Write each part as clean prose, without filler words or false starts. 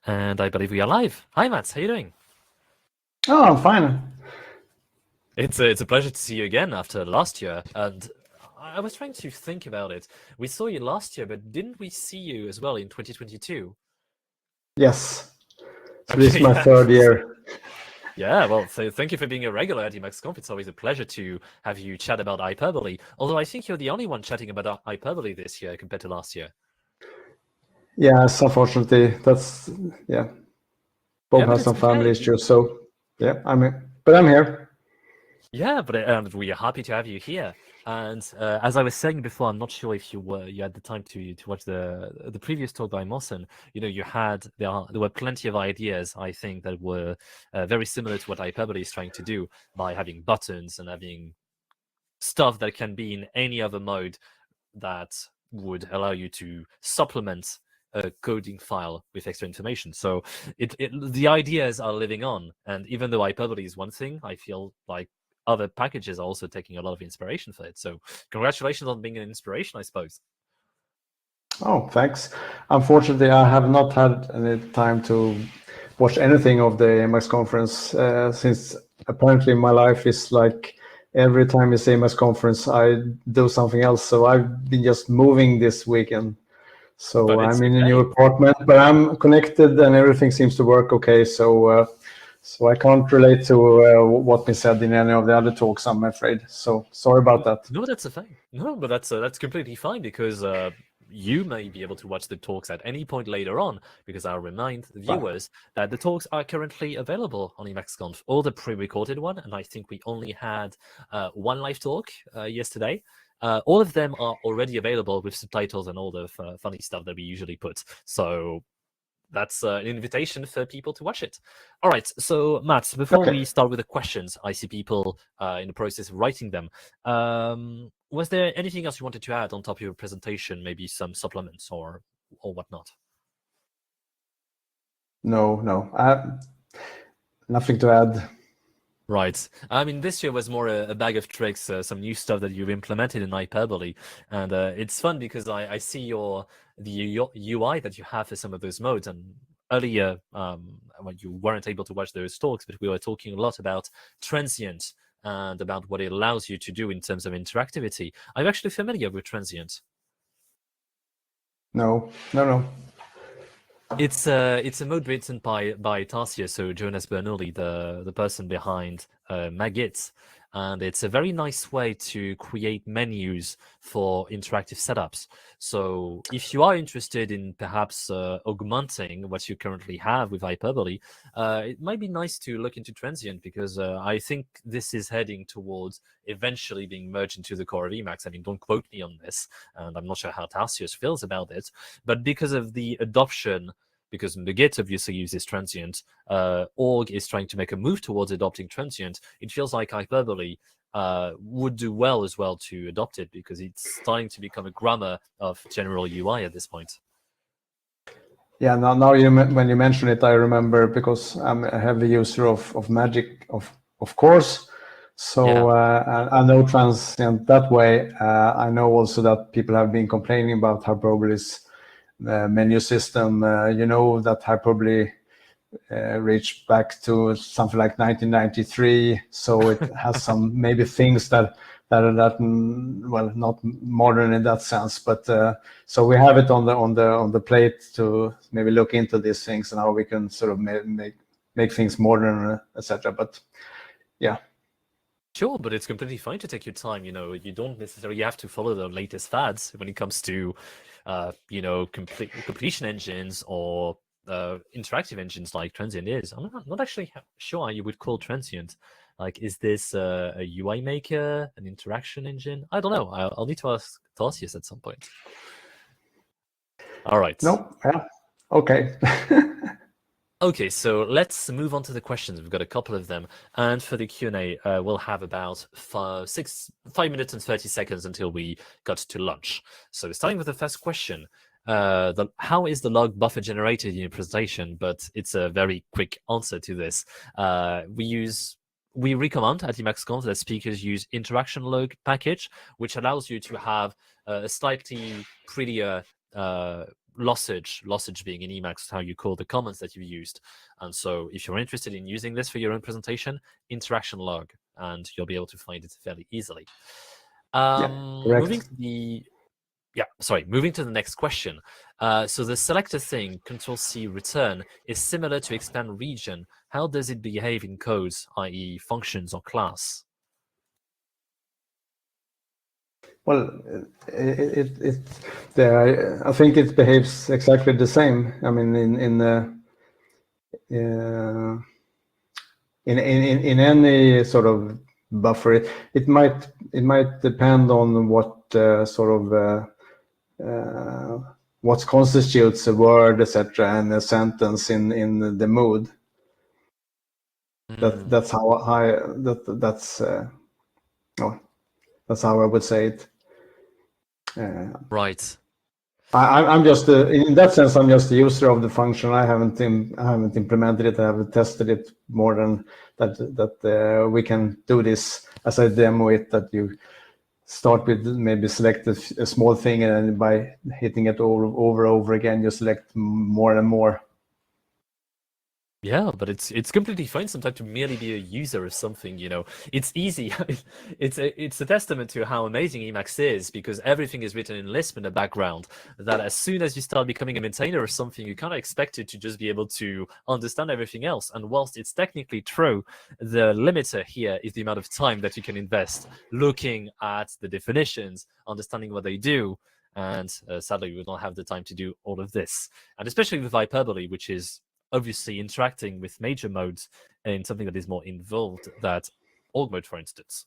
And I believe we are live. Hi, Mats. How you doing? Oh, I'm fine. It's a pleasure to see you again after last year. And I was trying to think about it. We saw you last year, but didn't we see you as well in 2022? Yes. So this is Okay, my yeah. third year. Yeah, well, so thank you for being a regular at EmacsConf. It's always a pleasure to have you chat about hyperbole. Although I think you're the only one chatting about hyperbole this year compared to last year. Yes, unfortunately, that's yeah. Yeah, Bob but has it's some family okay. issues, so yeah, I'm here. Yeah, but we are happy to have you here. And as I was saying before, I'm not sure if you had the time to watch the previous talk by Mossen. You know, there were plenty of ideas, I think, that were very similar to what Hyperbole is trying to do by having buttons and having stuff that can be in any other mode that would allow you to supplement a coding file with extra information. So the ideas are living on, and even though Hyperbole is one thing, I feel like other packages are also taking a lot of inspiration for it. So congratulations on being an inspiration, I suppose. Oh, thanks. Unfortunately, I have not had any time to watch anything of the Emacs conference since apparently my life is like every time you say Emacs conference, I do something else. So I've been just moving this weekend. So But it's I'm in a new okay. apartment, but I'm connected and everything seems to work okay. So I can't relate to what been said in any of the other talks, I'm afraid. So sorry about that. No, that's a thing. No, but that's completely fine because you may be able to watch the talks at any point later on. Because I'll remind the Right. viewers that the talks are currently available on EmacsConf, all the pre-recorded one, and I think we only had one live talk yesterday. All of them are already available with subtitles and all the funny stuff that we usually put. So that's an invitation for people to watch it. All right, so Matt, before Okay. we start with the questions, I see people in the process of writing them. Was there anything else you wanted to add on top of your presentation? Maybe some supplements or whatnot? No. I have nothing to add. Right. I mean, this year was more a bag of tricks, some new stuff that you've implemented in Hyperbole, and it's fun because I see the UI that you have for some of those modes. And earlier, when you weren't able to watch those talks, but we were talking a lot about transient and about what it allows you to do in terms of interactivity. I'm actually familiar with transient. No. It's a mode written by Tarsier, so Jonas Bernoulli, the person behind Magit, and it's a very nice way to create menus for interactive setups. So if you are interested in perhaps augmenting what you currently have with Hyperbole, it might be nice to look into Transient because I think this is heading towards eventually being merged into the core of Emacs. I mean, don't quote me on this, and I'm not sure how Tarsius feels about it, but because of the adoption, because Magit obviously uses transient, org is trying to make a move towards adopting transient, it feels like Hyperbole would do well as well to adopt it because it's starting to become a grammar of general UI at this point. Yeah. Now when you mention it, I remember because I'm a heavy user of Magic, of course. So Yeah. I know transient that way. I know also that people have been complaining about Hyperbole's menu system. You know that Hyperbole reached back to something like 1993, so it has some maybe things that are well, not modern in that sense, but so we have it on the plate to maybe look into these things and how we can sort of make things modern, etc. But yeah. Sure, but it's completely fine to take your time. You know, you don't necessarily have to follow the latest fads when it comes to, completion engines or interactive engines like Transient is. I'm not actually sure how you would call Transient. Like, is this a UI maker, an interaction engine? I don't know. I'll need to ask Tarsius at some point. All right. No. Yeah. Okay. Okay, so let's move on to the questions. We've got a couple of them, and for the Q&A, we'll have about 5 minutes and 30 seconds until we got to lunch. So starting with the first question, how is the log buffer generated in your presentation? But it's a very quick answer to this. We recommend at EmacsConf that speakers use interaction log package, which allows you to have a slightly prettier Lossage being in Emacs how you call the comments that you've used. And so if you're interested in using this for your own presentation, interaction log, and you'll be able to find it fairly easily. Moving to the next question. So the selector thing, Control-C return, is similar to expand region. How does it behave in codes, i.e. functions or class? Well, I think it behaves exactly the same. I mean, in any sort of buffer, it might depend on what what constitutes a word, etc., and a sentence in the mood. That's how I would say it. Right. I'm just in that sense. I'm just a user of the function. I haven't implemented it. I haven't tested it more than that. We can do this as I demo it. That you start with maybe select a small thing, and then by hitting it over again, you select more and more. Yeah, but it's completely fine sometimes to merely be a user of something, you know. It's easy. It's a testament to how amazing Emacs is, because everything is written in Lisp in the background, that as soon as you start becoming a maintainer of something, you kind of expect it to just be able to understand everything else. And whilst it's technically true, the limiter here is the amount of time that you can invest looking at the definitions, understanding what they do. And sadly, we don't have the time to do all of this. And especially with Hyperbole, which is obviously interacting with major modes in something that is more involved, that org mode, for instance.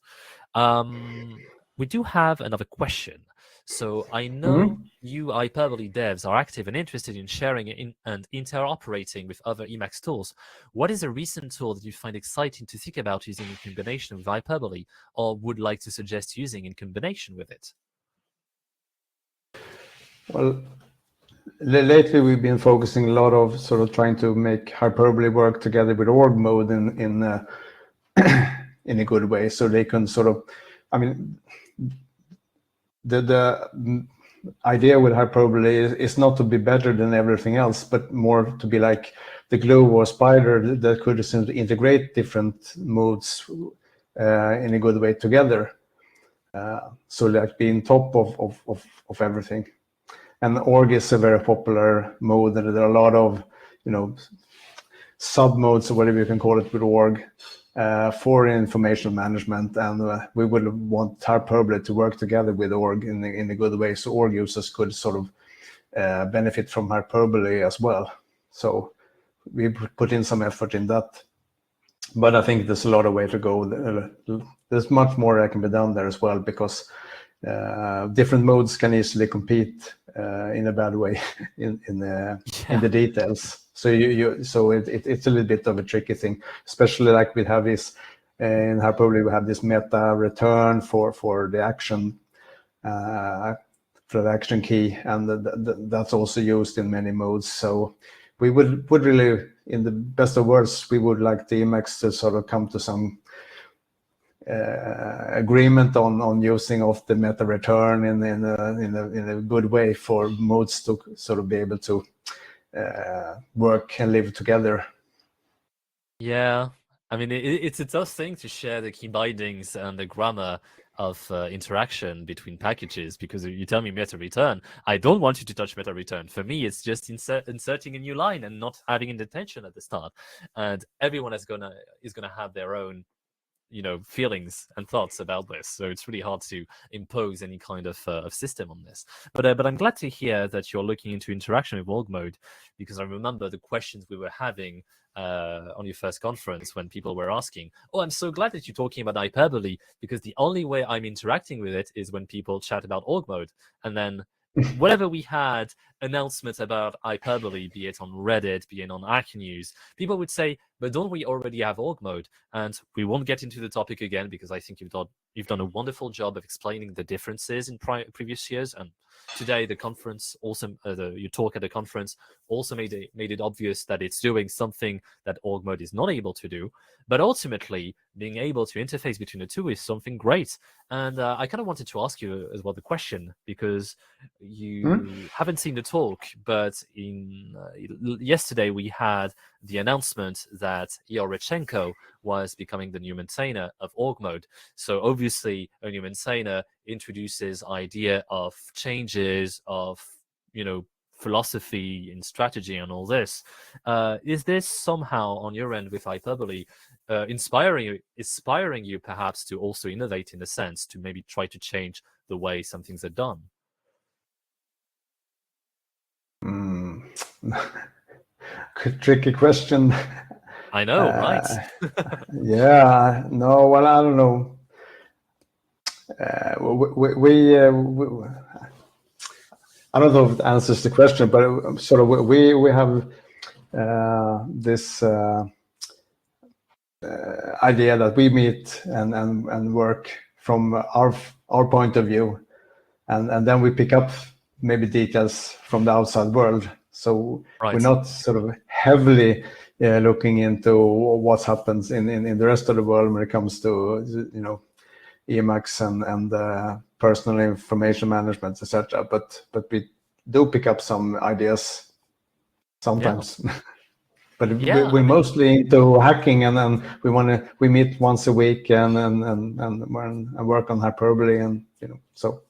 We do have another question. So I know you Hyperbole devs are active and interested in sharing and interoperating with other Emacs tools. What is a recent tool that you find exciting to think about using in combination with Hyperbole, or would like to suggest using in combination with it? Well, lately we've been focusing a lot of sort of trying to make Hyperbole work together with org mode in a good way, so they can sort of, I mean, the idea with Hyperbole is not to be better than everything else, but more to be like the glue or spider that could integrate different modes in a good way together. So like being top of everything. And org is a very popular mode, and there are a lot of, you know, sub modes or whatever you can call it with org for information management, and we would want Hyperbole to work together with org in a good way, so org users could sort of benefit from Hyperbole as well. So we put in some effort in that, but I think there's a lot of way to go. There's much more that can be done there as well, because different modes can easily compete in a bad way in the details. So it's a little bit of a tricky thing, especially like we have this in Hyperbole. We have this meta return for the action key, and that's also used in many modes. So we would really, in the best of worlds, we would like the Emacs to sort of come to some agreement on using of the meta return in a good way for modes to sort of be able to work and live together. Yeah, I mean, it's a tough thing to share the key bindings and the grammar of interaction between packages, because you tell me meta return, I don't want you to touch meta return. For me, it's just inserting a new line and not having indentation at the start. And everyone is gonna have their own, you know, feelings and thoughts about this, so it's really hard to impose any kind of system on this. But I'm glad to hear that you're looking into interaction with org mode, because I remember the questions we were having on your first conference when people were asking, oh, I'm so glad that you're talking about Hyperbole, because the only way I'm interacting with it is when people chat about org mode. And then whenever we had announcements about Hyperbole, be it on Reddit, be it on Hacker News, people would say, but don't we already have org mode? And we won't get into the topic again because I think you've done a wonderful job of explaining the differences in previous years. And today the conference also, your talk at the conference also made it obvious that it's doing something that org mode is not able to do. But ultimately, being able to interface between the two is something great. And I kind of wanted to ask you as well the question, because you haven't seen the talk, but yesterday we had the announcement that Ihor was becoming the new maintainer of org mode. So obviously, a new maintainer introduces idea of changes of, philosophy and strategy and all this. Is this somehow on your end with Hyperbole inspiring you perhaps to also innovate in a sense, to maybe try to change the way some things are done? Tricky question. I know, right? Yeah, no, well, I don't know. I don't know if it answers the question, but sort of we have this idea that we meet and work from our point of view, and then we pick up maybe details from the outside world. So Right. We're not sort of heavily looking into what happens in the rest of the world when it comes to Emacs and personal information management, etc. But we do pick up some ideas sometimes. Yeah. But Yeah, we're mostly into hacking, and then we meet once a week and work on Hyperbole, and so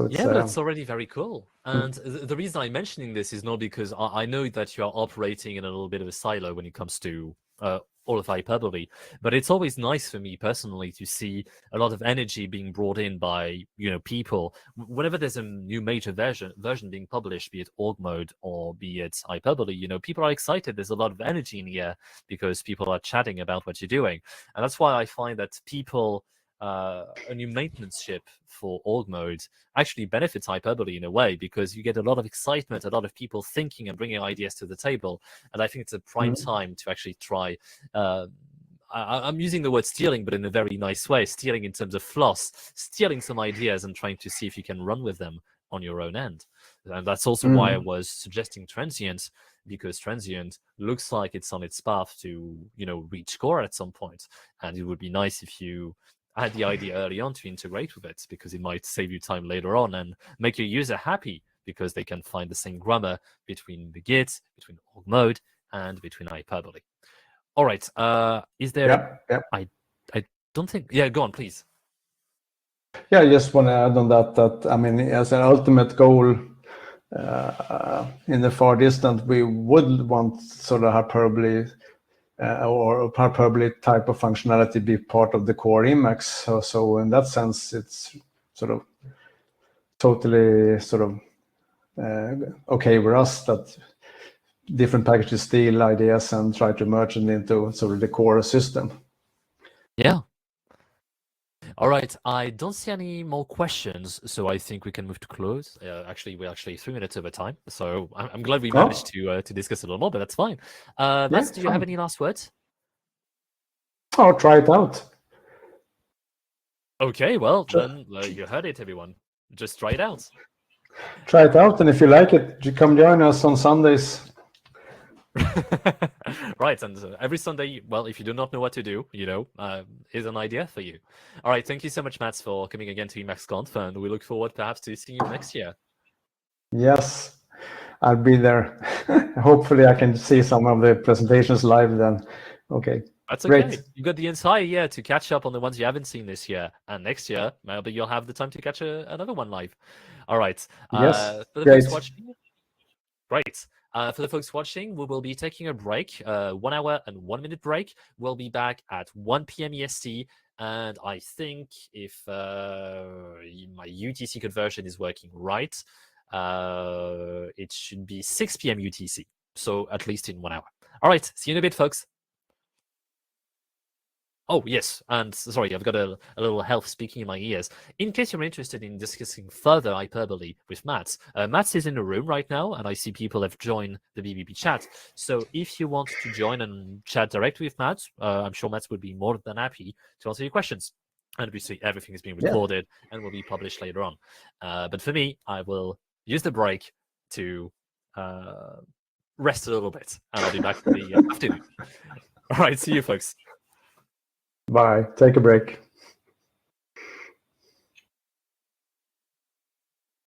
it's, yeah, but it's already very cool. And the reason I'm mentioning this is not because I know that you are operating in a little bit of a silo when it comes to all of Hyperbole, but it's always nice for me personally to see a lot of energy being brought in by people. Whenever there's a new major version being published, be it org mode or be it Hyperbole, people are excited. There's a lot of energy in here because people are chatting about what you're doing, and that's why I find that people. A new maintenance ship for org mode actually benefits Hyperbole in a way, because you get a lot of excitement, a lot of people thinking and bringing ideas to the table, and I think it's a prime time to actually try. I'm using the word stealing, but in a very nice way. Stealing in terms of floss, stealing some ideas and trying to see if you can run with them on your own end. And that's also why I was suggesting Transient, because Transient looks like it's on its path to, reach core at some point. And it would be nice if you had the idea early on to integrate with it, because it might save you time later on and make your user happy, because they can find the same grammar between the Git, between org mode, and between Hyperbole. All right. Is there? Yeah. I don't think. Yeah, go on, please. Yeah, I just want to add on that I mean, as an ultimate goal in the far distant, we would want sort of Hyperbole or Hyperbole type of functionality be part of the core Emacs. So in that sense, it's sort of totally sort of okay with us that different packages steal ideas and try to merge it into sort of the core system. Yeah. All right. I don't see any more questions, so I think we can move to close. Actually, we're 3 minutes over time, so I'm glad we managed to discuss a little more, but that's fine. Mats, do you have any last words? Oh, try it out. Okay, well, then you heard it, everyone. Just try it out. Try it out, and if you like it, you come join us on Sundays. Right, and every Sunday, well, if you do not know what to do, is an idea for you. All right, thank you so much, Mats, for coming again to EmacsConf, and we look forward perhaps to seeing you next year. Yes, I'll be there. Hopefully I can see some of the presentations live then. Okay. That's okay. Great. You've got the entire year to catch up on the ones you haven't seen this year, and next year, maybe you'll have the time to catch another one live. All right. Yes, For the great. folks watching, great. For the folks watching, we will be taking a break, 1 hour and 1 minute break. We'll be back at 1 p.m. EST. And I think if my UTC conversion is working right, it should be 6 p.m. UTC. So at least in 1 hour. All right. See you in a bit, folks. Oh, yes. And sorry, I've got a little health speaking in my ears. In case you're interested in discussing further hyperbole with Mats, Mats is in the room right now, and I see people have joined the BBB chat. So if you want to join and chat directly with Mats, I'm sure Mats would be more than happy to answer your questions. And obviously, everything is being recorded and will be published later on. But for me, I will use the break to rest a little bit, and I'll be back for the afternoon. All right, see you, folks. Bye. Take a break.